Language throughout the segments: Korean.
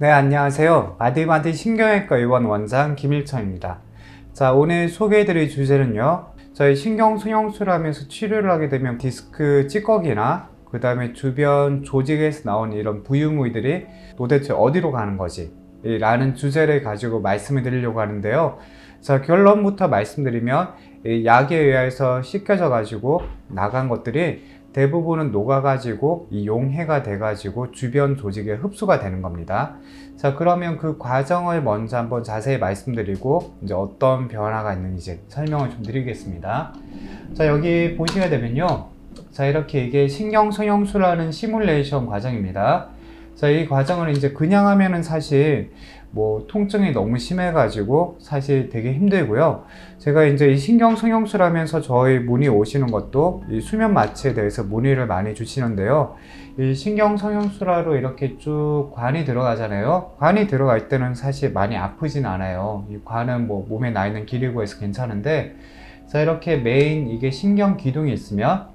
네, 안녕하세요. 마디마디 신경외과 의원 원장 김일천입니다. 자, 오늘 소개해드릴 주제는요. 저희 신경성형술을 하면서 치료를 하게 되면 디스크 찌꺼기나 그 다음에 주변 조직에서 나오는 이런 부유물들이 도대체 어디로 가는 거지? 라는 주제를 가지고 말씀을 드리려고 하는데요. 자, 결론부터 말씀드리면 이 약에 의해서 씻겨져 가지고 나간 것들이 대부분은 녹아가지고 이 용해가 돼가지고 주변 조직에 흡수가 되는 겁니다. 자, 그러면 그 과정을 먼저 한번 자세히 말씀드리고 이제 어떤 변화가 있는지 설명을 좀 드리겠습니다. 자, 여기 보시게 되면요. 자, 이렇게 이게 신경성형술하는 시뮬레이션 과정입니다. 자, 이 과정을 이제 그냥 하면은 사실 뭐 통증이 너무 심해가지고 사실 되게 힘들고요. 제가 이제 이 신경성형술 하면서 저희 문의 오시는 것도 이 수면 마취에 대해서 문의를 많이 주시는데요. 이 신경성형술하러 이렇게 쭉 관이 들어가잖아요. 관이 들어갈 때는 사실 많이 아프진 않아요. 이 관은 뭐 몸에 나 있는 기르고 해서 괜찮은데, 자, 이렇게 메인 이게 신경 기둥이 있으면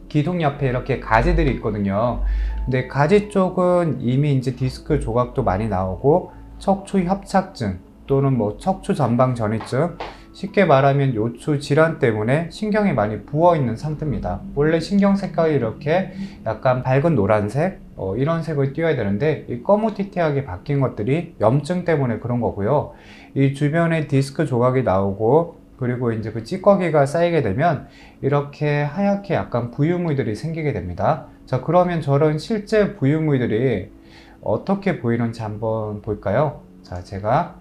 기둥 옆에 이렇게 가지들이 있거든요. 근데 가지 쪽은 이미 이제 디스크 조각도 많이 나오고 척추 협착증 또는 뭐 척추 전방 전이증, 쉽게 말하면 요추 질환 때문에 신경이 많이 부어 있는 상태입니다. 원래 신경 색깔이 이렇게 약간 밝은 노란색 이런 색을 띄어야 되는데 이 거무튀튀하게 바뀐 것들이 염증 때문에 그런 거고요. 이 주변에 디스크 조각이 나오고 그리고 이제 그 찌꺼기가 쌓이게 되면 이렇게 하얗게 약간 부유물들이 생기게 됩니다. 자, 그러면 저런 실제 부유물들이 어떻게 보이는지 한번 볼까요? 자, 제가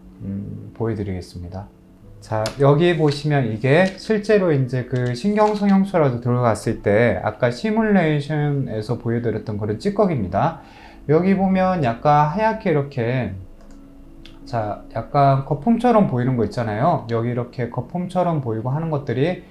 보여드리겠습니다. 자, 여기 보시면 이게 실제로 이제 그 신경성형술하러 들어갔을 때 아까 시뮬레이션에서 보여드렸던 그런 찌꺼기입니다. 여기 보면 약간 하얗게 이렇게, 자, 약간 거품처럼 보이는 거 있잖아요. 여기 이렇게 거품처럼 보이고 하는 것들이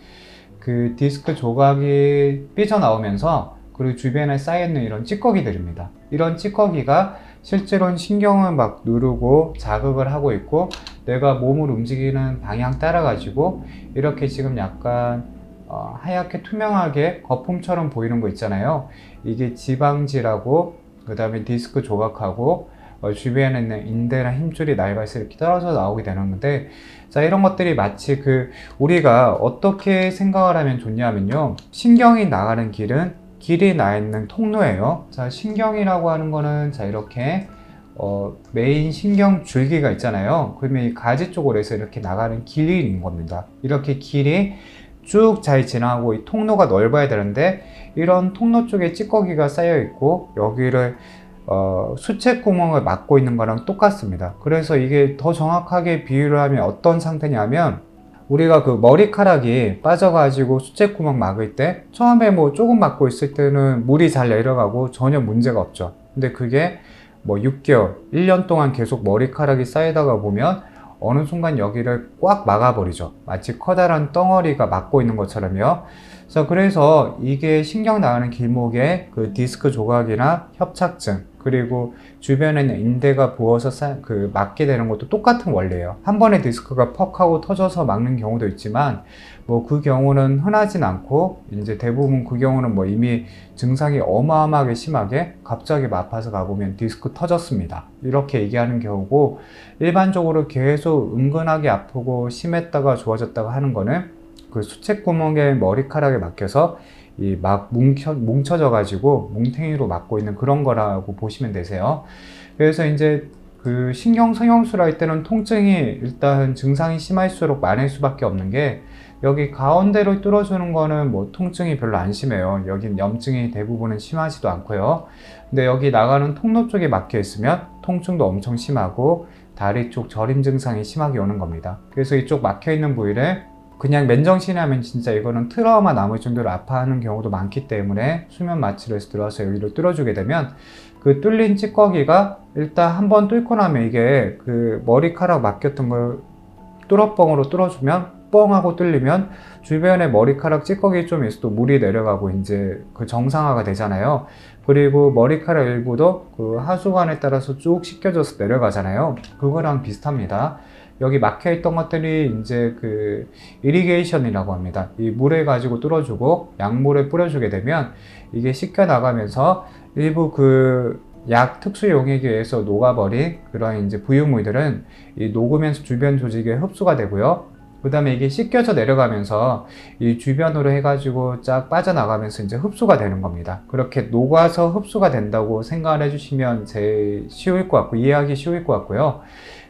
그 디스크 조각이 삐져나오면서 그리고 주변에 쌓여있는 이런 찌꺼기들입니다. 이런 찌꺼기가 실제로는 신경을 막 누르고 자극을 하고 있고 내가 몸을 움직이는 방향 따라 가지고 이렇게 지금 약간 하얗게 투명하게 거품처럼 보이는 거 있잖아요. 이게 지방지라고, 그 다음에 디스크 조각하고 주변에 있는 인대나 힘줄이 나이가서 이렇게 떨어져 나오게 되는 건데, 자, 이런 것들이 마치 우리가 어떻게 생각을 하면 좋냐면요. 신경이 나가는 길이 나 있는 통로예요. 자, 신경이라고 하는 거는 자, 이렇게 메인 신경 줄기가 있잖아요. 그러면 이 가지 쪽으로 해서 이렇게 나가는 길이 있는 겁니다. 이렇게 길이 쭉 잘 지나가고 이 통로가 넓어야 되는데 이런 통로 쪽에 찌꺼기가 쌓여 있고 여기를 수채 구멍을 막고 있는 거랑 똑같습니다. 그래서 이게 더 정확하게 비유를 하면 어떤 상태냐면 우리가 그 머리카락이 빠져가지고 수채구멍 막을 때 처음에 뭐 조금 막고 있을 때는 물이 잘 내려가고 전혀 문제가 없죠. 근데 그게 뭐 6개월, 1년 동안 계속 머리카락이 쌓이다가 보면 어느 순간 여기를 꽉 막아버리죠. 마치 커다란 덩어리가 막고 있는 것처럼요. 그래서 이게 신경 나가는 길목에 그 디스크 조각이나 협착증 그리고 주변에는 인대가 부어서 막게 되는 것도 똑같은 원리예요. 한 번에 디스크가 퍽 하고 터져서 막는 경우도 있지만 뭐 그 경우는 흔하진 않고 이제 대부분 그 경우는 뭐 이미 증상이 어마어마하게 심하게 갑자기 아파서 가보면 디스크 터졌습니다. 이렇게 얘기하는 경우고, 일반적으로 계속 은근하게 아프고 심했다가 좋아졌다가 하는 거는 그 수채구멍에 머리카락에 막혀서 막 뭉쳐져 가지고 뭉탱이로 막고 있는 그런 거라고 보시면 되세요. 그래서 이제 그 신경성형술 할 때는 통증이 일단 증상이 심할수록 많을 수밖에 없는 게, 여기 가운데로 뚫어주는 거는 뭐 통증이 별로 안 심해요. 여긴 염증이 대부분은 심하지도 않고요. 근데 여기 나가는 통로 쪽에 막혀 있으면 통증도 엄청 심하고 다리 쪽 저림 증상이 심하게 오는 겁니다. 그래서 이쪽 막혀 있는 부위를 그냥 맨정신에 하면 진짜 이거는 트라우마 남을 정도로 아파하는 경우도 많기 때문에 수면 마취를 해서 들어와서 여기를 뚫어주게 되면 그 뚫린 찌꺼기가 일단 한번 뚫고 나면 이게 그 머리카락 막혔던 걸 뚫어뻥으로 뚫어주면 뻥 하고 뚫리면 주변에 머리카락 찌꺼기 좀 있어도 물이 내려가고 이제 그 정상화가 되잖아요. 그리고 머리카락 일부도 그 하수관에 따라서 쭉 씻겨져서 내려가잖아요. 그거랑 비슷합니다. 여기 막혀 있던 것들이 이제 그 이리게이션이라고 합니다. 이 물을 가지고 뚫어주고 약물을 뿌려주게 되면 이게 씻겨 나가면서 일부 그 약 특수 용액에 의해서 녹아버린 그런 이제 부유물들은 이 녹으면서 주변 조직에 흡수가 되고요. 그 다음에 이게 씻겨져 내려가면서 이 주변으로 해가지고 쫙 빠져나가면서 이제 흡수가 되는 겁니다. 그렇게 녹아서 흡수가 된다고 생각을 해주시면 제일 쉬울 것 같고 이해하기 쉬울 것 같고요.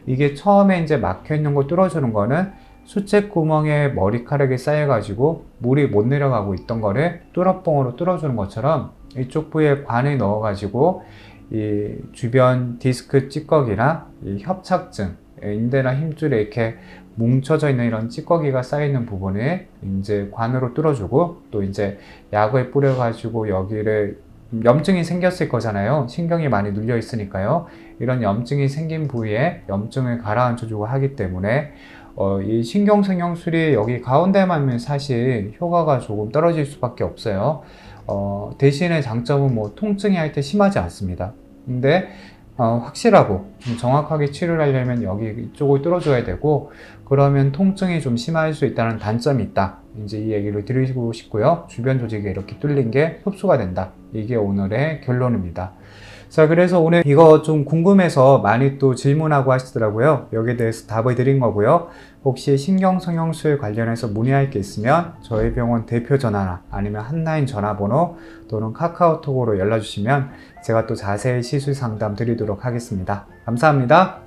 이게 처음에 이제 막혀 있는 거 뚫어주는 거는 수채 구멍에 머리카락이 쌓여가지고 물이 못 내려가고 있던 거를 뚫어뻥으로 뚫어주는 것처럼 이쪽 부위에 관을 넣어가지고 이 주변 디스크 찌꺼기나 이 협착증, 인대나 힘줄에 이렇게 뭉쳐져 있는 이런 찌꺼기가 쌓이는 부분을 이제 관으로 뚫어주고 또 이제 약을 뿌려가지고 여기를 염증이 생겼을 거잖아요. 신경이 많이 눌려 있으니까요. 이런 염증이 생긴 부위에 염증을 가라앉혀주고 하기 때문에 이 신경성형술이 여기 가운데만 사실 효과가 조금 떨어질 수밖에 없어요. 대신에 장점은 뭐 통증이 할 때 심하지 않습니다. 근데 확실하고 좀 정확하게 치료를 하려면 여기 이쪽을 뚫어줘야 되고 그러면 통증이 좀 심할 수 있다는 단점이 있다. 이제 이 얘기를 드리고 싶고요. 주변 조직에 이렇게 뚫린 게 흡수가 된다. 이게 오늘의 결론입니다. 자, 그래서 오늘 이거 좀 궁금해서 많이 또 질문하고 하시더라고요. 여기에 대해서 답을 드린 거고요. 혹시 신경성형술 관련해서 문의할 게 있으면 저희 병원 대표 전화나 아니면 한라인 전화번호 또는 카카오톡으로 연락 주시면 제가 또 자세히 시술 상담 드리도록 하겠습니다. 감사합니다.